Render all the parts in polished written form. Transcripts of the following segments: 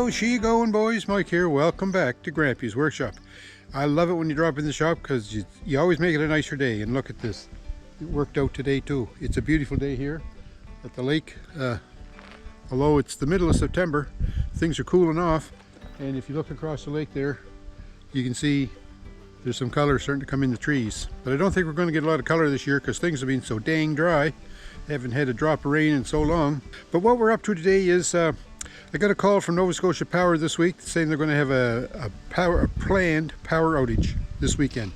How's she going, boys? Mike here. Welcome back to Grampie's workshop. I love it when you drop in the shop because you always make it a nicer day. And look at this. It worked out today too. It's a beautiful day here at the lake. Although it's the middle of September, things are cooling off. And if you look across the lake there, you can see there's some color starting to come in the trees. But I don't think we're going to get a lot of color this year because things have been so dang dry. Haven't had a drop of rain in so long. But what we're up to today is I got a call from Nova Scotia Power this week saying they're going to have a planned power outage this weekend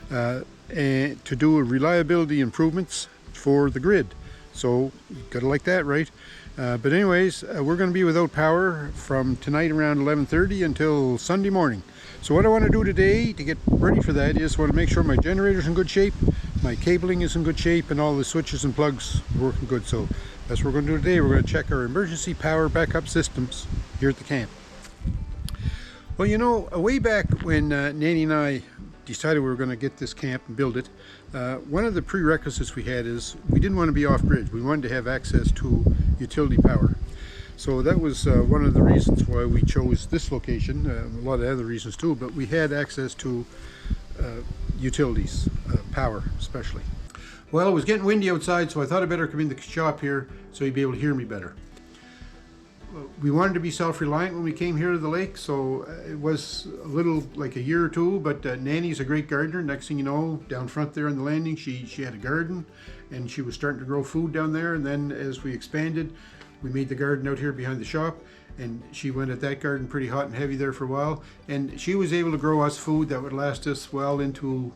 and to do reliability improvements for the grid. So you gotta like that, right? But anyways, we're going to be without power from tonight around 11:30 until Sunday morning. So what I want to do today to get ready for that is want to make sure my generator's in good shape, my cabling is in good shape, and all the switches and plugs are working good. So that's what we're going to do today. We're going to check our emergency power backup systems here at the camp. Well, you know, way back when Nannie and I decided we were going to get this camp and build it, one of the prerequisites we had is we didn't want to be off grid. We wanted to have access to utility power. So that was one of the reasons why we chose this location, a lot of other reasons too, but we had access to utilities, power especially. Well, it was getting windy outside, so I thought I better come in the shop here so you'd be able to hear me better. We wanted to be self-reliant when we came here to the lake, so it was a little like a year or two, but Nannie's a great gardener. Next thing you know, down front there on the landing, she had a garden and she was starting to grow food down there. And then as we expanded, we made the garden out here behind the shop, and she went at that garden pretty hot and heavy there for a while. And she was able to grow us food that would last us well into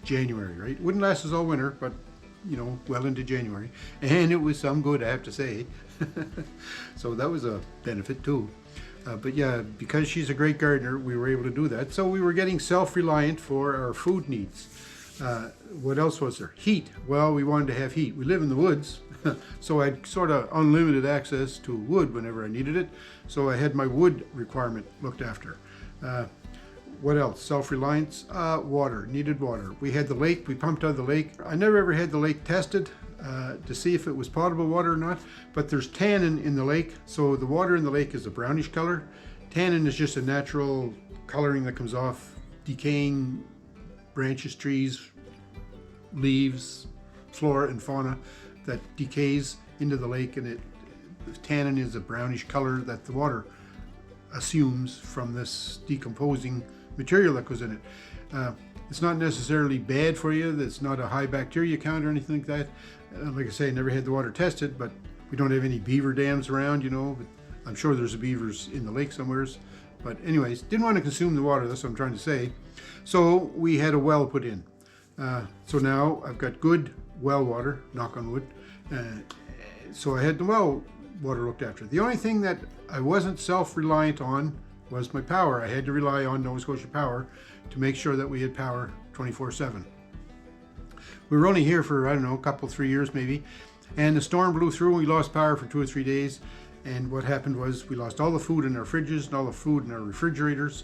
January, right? Wouldn't last us all winter, but you know, well into January. And it was some good, I have to say. So that was a benefit too. But yeah, because she's a great gardener, we were able to do that. So we were getting self-reliant for our food needs. What else was there? Heat. Well, we wanted to have heat. We live in the woods, so I had sort of unlimited access to wood whenever I needed it. So I had my wood requirement looked after. What else? Self-reliance. Water. Needed water. We had the lake. We pumped out of the lake. I never ever had the lake tested to see if it was potable water or not, but there's tannin in the lake, so the water in the lake is a brownish color. Tannin is just a natural coloring that comes off decaying branches, trees, leaves, flora and fauna that decays into the lake, and the tannin is a brownish color that the water assumes from this decomposing material that goes in it. It's not necessarily bad for you. It's not a high bacteria count or anything like that. Like I say, I never had the water tested, but we don't have any beaver dams around, you know, but I'm sure there's beavers in the lake somewheres. But anyways, didn't want to consume the water, that's what I'm trying to say. So we had a well put in. So now I've got good well water, knock on wood. So I had the well water looked after. The only thing that I wasn't self-reliant on was my power. I had to rely on Nova Scotia Power to make sure that we had power 24/7. We were only here for, I don't know, a couple, 3 years maybe, and the storm blew through and we lost power for 2 or 3 days. And what happened was we lost all the food in our fridges and all the food in our refrigerators,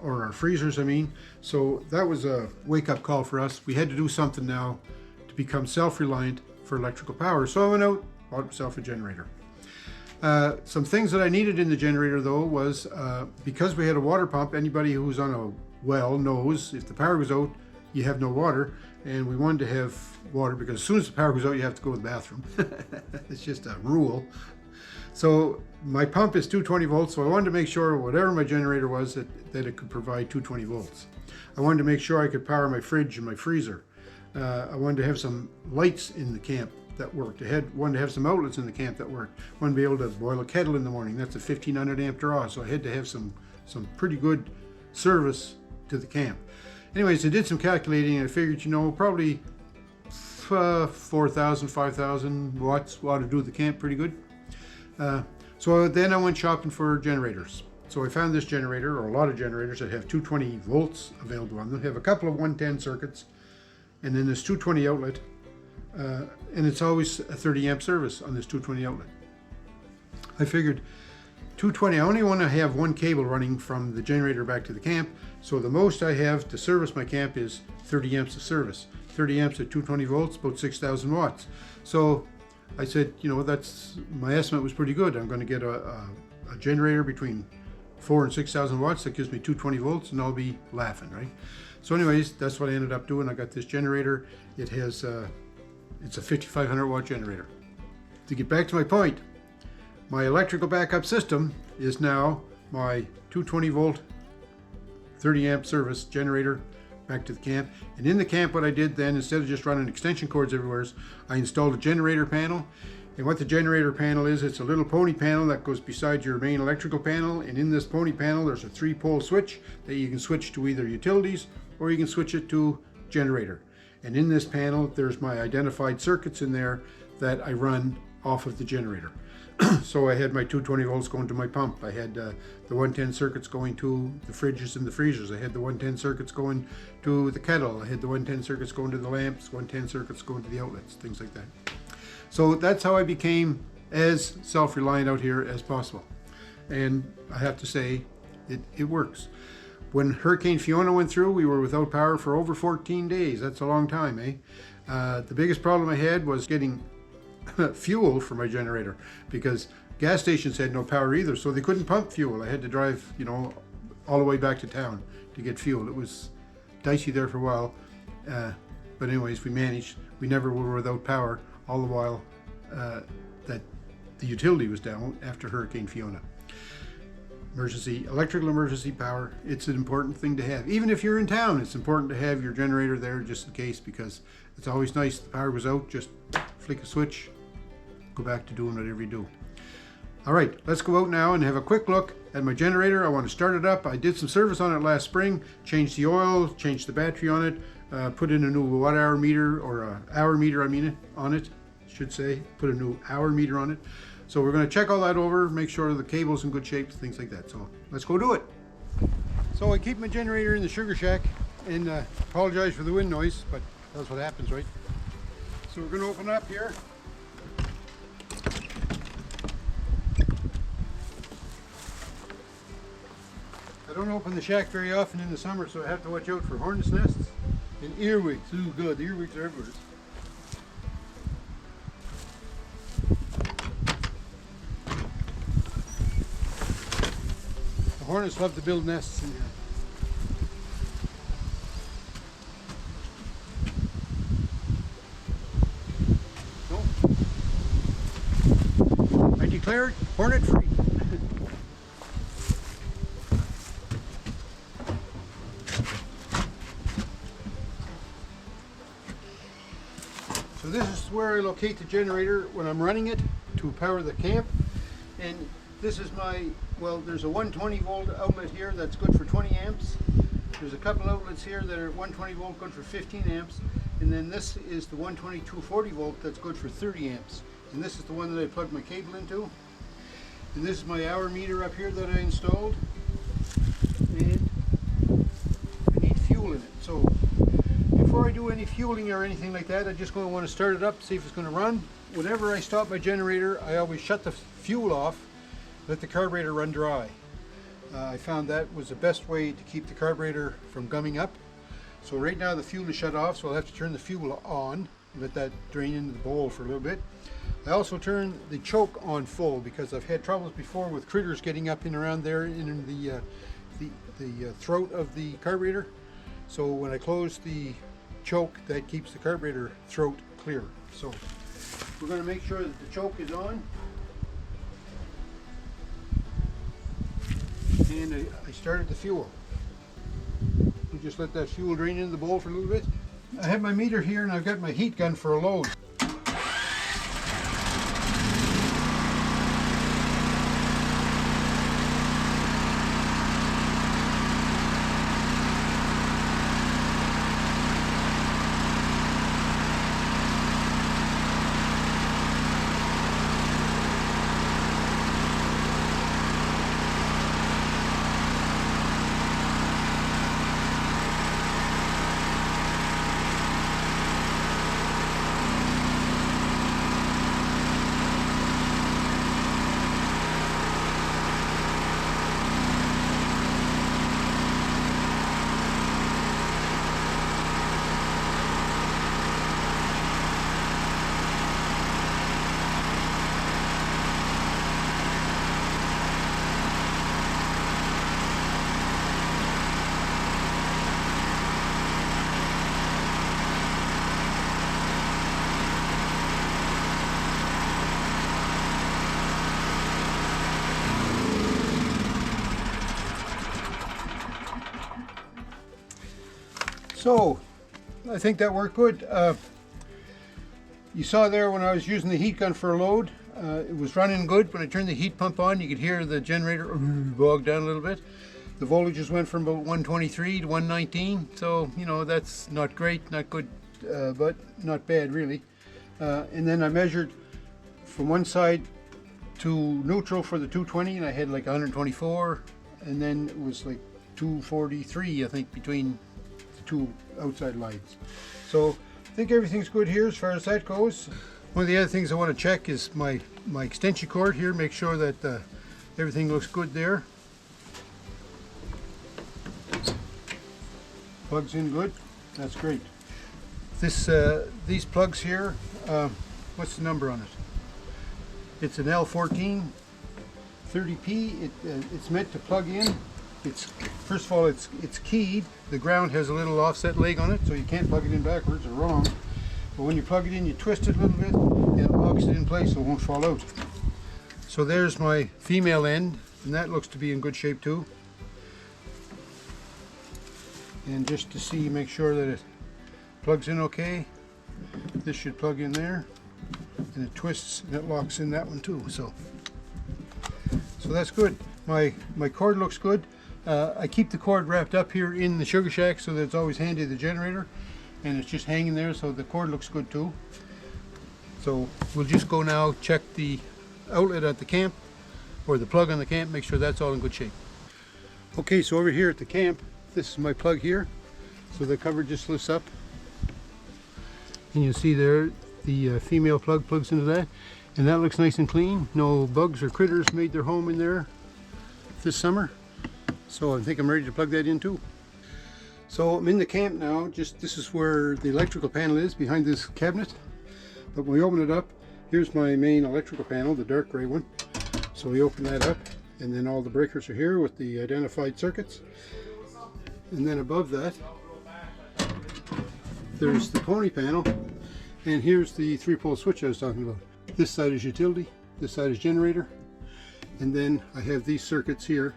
or our freezers, I mean. So that was a wake-up call for us. We had to do something now to become self-reliant for electrical power. So I went out, bought myself a generator. Some things that I needed in the generator though was, because we had a water pump, anybody who's on a well knows if the power goes out, you have no water, and we wanted to have water because as soon as the power goes out, you have to go to the bathroom. It's just a rule. So my pump is 220 volts, so I wanted to make sure whatever my generator was that it could provide 220 volts. I wanted to make sure I could power my fridge and my freezer. I wanted to have some lights in the camp that worked. I wanted to have some outlets in the camp that worked. I wanted to be able to boil a kettle in the morning. That's a 1500 amp draw, so I had to have some pretty good service to the camp. Anyways, I did some calculating and I figured, you know, probably 4,000, 5,000 watts ought to do the camp pretty good. So then I went shopping for generators. So I found this generator, or a lot of generators that have 220 volts available on them. They have a couple of 110 circuits, and then this 220 outlet, and it's always a 30 amp service on this 220 outlet. I figured 220, I only want to have one cable running from the generator back to the camp, so the most I have to service my camp is 30 amps of service. 30 amps at 220 volts, about 6,000 watts. So I said, you know, that's, my estimate was pretty good. I'm going to get a generator between 4 and 6,000 watts. That gives me 220 volts, and I'll be laughing, right? So anyways, that's what I ended up doing. I got this generator. It has, it's a 5,500 watt generator. To get back to my point, my electrical backup system is now my 220 volt, 30 amp service generator back to the camp. And in the camp, what I did then, instead of just running extension cords everywhere, I installed a generator panel. And what the generator panel is, it's a little pony panel that goes beside your main electrical panel. And in this pony panel, there's a 3-pole switch that you can switch to either utilities or you can switch it to generator. And in this panel, there's my identified circuits in there that I run off of the generator. So I had my 220 volts going to my pump. I had the 110 circuits going to the fridges and the freezers. I had the 110 circuits going to the kettle. I had the 110 circuits going to the lamps, 110 circuits going to the outlets, things like that. So that's how I became as self-reliant out here as possible. And I have to say, it works. When Hurricane Fiona went through, we were without power for over 14 days. That's a long time, eh? The biggest problem I had was getting fuel for my generator, because gas stations had no power either, so they couldn't pump fuel. I had to drive, all the way back to town to get fuel. It was dicey there for a while, but anyways, we managed. We never were without power, all the while that the utility was down after Hurricane Fiona. Electrical emergency power, it's an important thing to have. Even if you're in town, it's important to have your generator there just in case, because it's always nice. The power goes out, just flick a switch, go back to doing whatever you do. All right, let's go out now and have a quick look at my generator. I want to start it up. I did some service on it last spring, changed the oil, changed the battery on it, put in a new watt-hour meter, or hour meter, on it, should say. Put a new hour meter on it. So we're going to check all that over, make sure the cable's in good shape, things like that. So let's go do it. So I keep my generator in the sugar shack, and apologize for the wind noise, but that's what happens, right? So we're going to open up here. I don't open the shack very often in the summer, so I have to watch out for hornets' nests and earwigs. Ooh, good, the earwigs are everywhere. The hornets love to build nests in here. I declare hornet free. So this is where I locate the generator when I'm running it to power the camp. And this is there's a 120 volt outlet here that's good for 20 amps. There's a couple outlets here that are 120 volt good for 15 amps. And then this is the 120 240 volt that's good for 30 amps. And this is the one that I plugged my cable into. And this is my hour meter up here that I installed. And I need fuel in it. So before I do any fueling or anything like that, I'm just going to want to start it up, see if it's going to run. Whenever I stop my generator, I always shut the fuel off, let the carburetor run dry. I found that was the best way to keep the carburetor from gumming up. So right now the fuel is shut off, so I'll have to turn the fuel on, let that drain into the bowl for a little bit. I also turn the choke on full because I've had troubles before with critters getting up and around there in the throat of the carburetor. So when I close the choke, that keeps the carburetor throat clear. So we're going to make sure that the choke is on. And I started the fuel. We just let that fuel drain into the bowl for a little bit. I have my meter here and I've got my heat gun for a load. So I think that worked good. You saw there when I was using the heat gun for a load, it was running good. When I turned the heat pump on, you could hear the generator bog down a little bit. The voltages went from about 123 to 119, so you know that's not great, not good, but not bad really. And then I measured from one side to neutral for the 220, and I had like 124, and then it was like 243, I think, between the two outside lines. So I think everything's good here as far as that goes. One of the other things I want to check is my extension cord here, make sure that everything looks good there. Plugs in good, that's great. These plugs here, what's the number on it? It's an L14 30P. It's meant to plug in. First of all, it's keyed. The ground has a little offset leg on it, so you can't plug it in backwards or wrong. But when you plug it in, you twist it a little bit, and it locks it in place so it won't fall out. So there's my female end, and that looks to be in good shape too. And just to see, make sure that it plugs in okay. This should plug in there, and it twists and it locks in that one too. So that's good. My cord looks good. I keep the cord wrapped up here in the sugar shack so that it's always handy to the generator, and it's just hanging there, so the cord looks good too. So we'll just go now check the outlet at the camp, or the plug on the camp, make sure that's all in good shape. Okay, so over here at the camp, this is my plug here. So the cover just lifts up, and you see there the female plug plugs into that, and that looks nice and clean. No bugs or critters made their home in there this summer. So I think I'm ready to plug that in too. So I'm in the camp now. This is where the electrical panel is, behind this cabinet. But when we open it up, here's my main electrical panel, the dark gray one. So we open that up, and then all the breakers are here with the identified circuits. And then above that, there's the pony panel, and here's the 3-pole switch I was talking about. This side is utility, this side is generator, and then I have these circuits here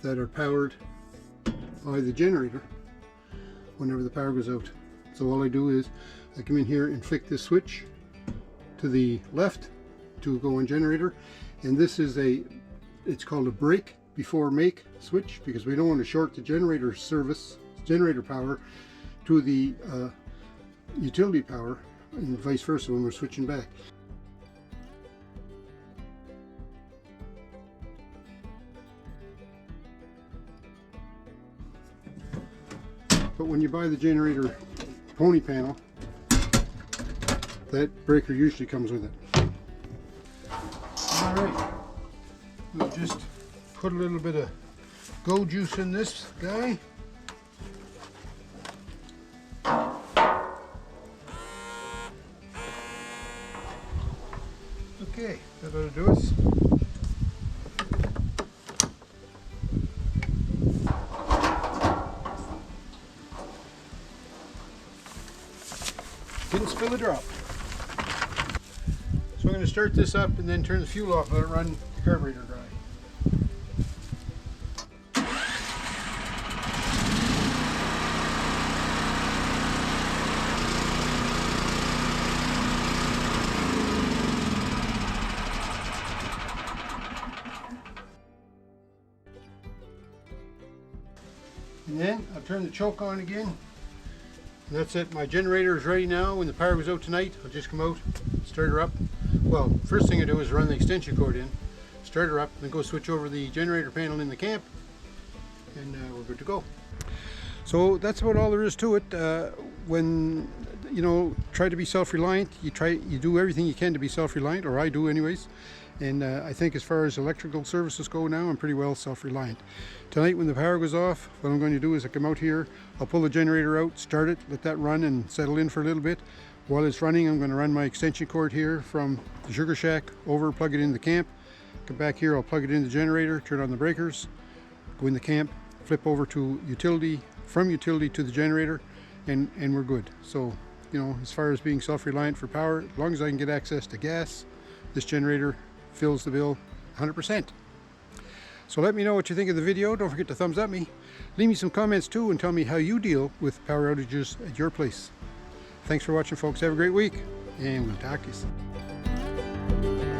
that are powered by the generator whenever the power goes out. So all I do is I come in here and flick this switch to the left to go on generator, and this is it's called a break before make switch, because we don't want to short the generator generator power to the utility power, and vice versa when we're switching back. But when you buy the generator pony panel, that breaker usually comes with it. Alright, we'll just put a little bit of go juice in this guy. Okay, that ought to do us. Didn't spill a drop. So I'm going to start this up and then turn the fuel off and let it run the carburetor dry. And then I'll turn the choke on again. And that's it. My generator is ready now. When the power goes out tonight, I'll just come out, start her up. Well, first thing I do is run the extension cord in, start her up, then go switch over the generator panel in the camp, and we're good to go. So that's about all there is to it. When try to be self-reliant, you do everything you can to be self-reliant, or I do anyways. And I think as far as electrical services go now, I'm pretty well self-reliant. Tonight when the power goes off, what I'm going to do is I come out here, I'll pull the generator out, start it, let that run and settle in for a little bit. While it's running, I'm going to run my extension cord here from the sugar shack over, plug it into the camp. Come back here, I'll plug it in the generator, turn on the breakers, go in the camp, flip over to utility, from utility to the generator, and we're good. So, as far as being self-reliant for power, as long as I can get access to gas, this generator fills the bill 100%. So let me know what you think of the video. Don't forget to thumbs up me. Leave me some comments too and tell me how you deal with power outages at your place. Thanks for watching, folks. Have a great week, and we'll talk to you soon.